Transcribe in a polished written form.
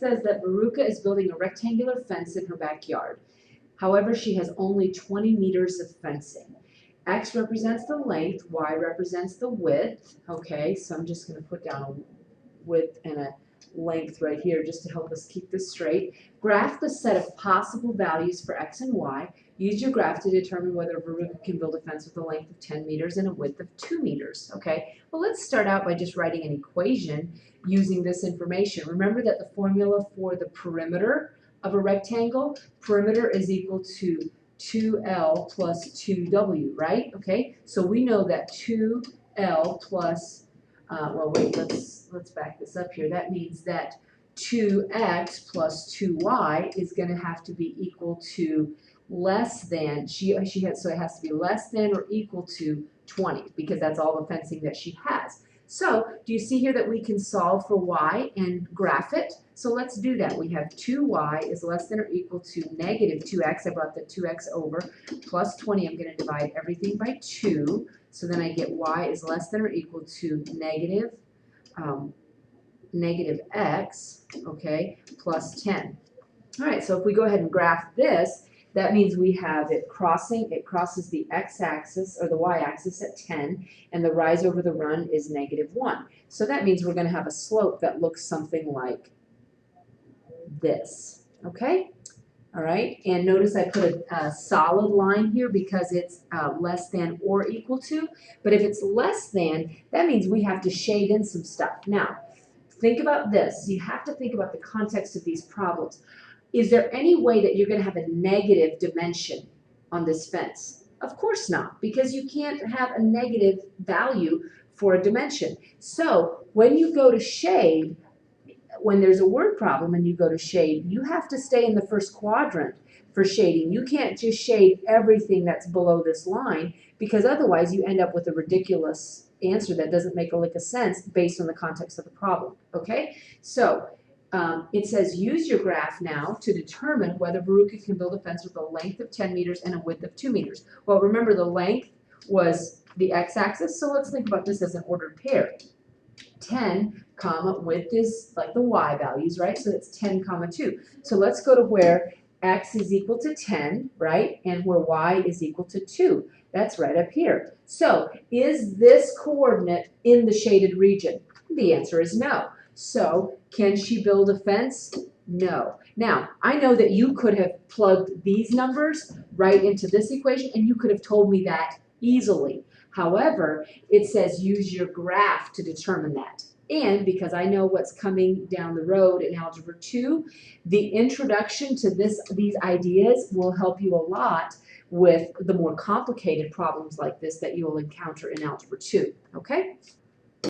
Says that Veruca is building a rectangular fence in her backyard. However, she has only 20 meters of fencing. X represents the length, Y represents the width. Okay, so I'm just going to put down a width and a length right here just to help us keep this straight. Graph the set of possible values for X and Y. Use your graph to determine whether Veruca can build a fence with a length of 10 meters and a width of 2 meters. Okay, well, let's start out by just writing an equation using this information. Remember that the formula for the perimeter of a rectangle, perimeter is equal to 2L plus 2W, right? Okay, so we know that 2L plus, well, wait, let's back this up here. That means that 2x plus 2y is going to have to be equal to less than, so it has to be less than or equal to 20 because that's all the fencing that she has. So do you see here that we can solve for y and graph it? So let's do that. We have 2y is less than or equal to negative 2x. I brought the 2x over. Plus 20, I'm going to divide everything by 2. So then I get y is less than or equal to negative x, okay, plus 10. All right, so if we go ahead and graph this, that means we have it crosses the x-axis or the y-axis at 10, and the rise over the run is -1. So that means we're going to have a slope that looks something like this, okay? All right, and notice I put a solid line here because it's less than or equal to, but if it's less than, that means we have to shade in some stuff. Now, think about this. You have to think about the context of these problems. Is there any way that you're going to have a negative dimension on this fence? Of course not, because you can't have a negative value for a dimension. So when you go to shade, when there's a word problem and you go to shade, you have to stay in the first quadrant for shading. You can't just shade everything that's below this line because otherwise you end up with a ridiculous answer that doesn't make a lick of sense based on the context of the problem, okay? So it says use your graph now to determine whether Veruca can build a fence with a length of 10 meters and a width of 2 meters. Well, remember the length was the x-axis, so let's think about this as an ordered pair. 10, width is like the y values, right? So that's 10, 2. So let's go to where x is equal to 10, right? And where y is equal to 2. That's right up here. So is this coordinate in the shaded region? The answer is no. So can she build a fence? No. Now, I know that you could have plugged these numbers right into this equation and you could have told me that easily. However, it says use your graph to determine that. And because I know what's coming down the road in Algebra 2, the introduction to these ideas will help you a lot with the more complicated problems like this that you will encounter in Algebra 2. Okay?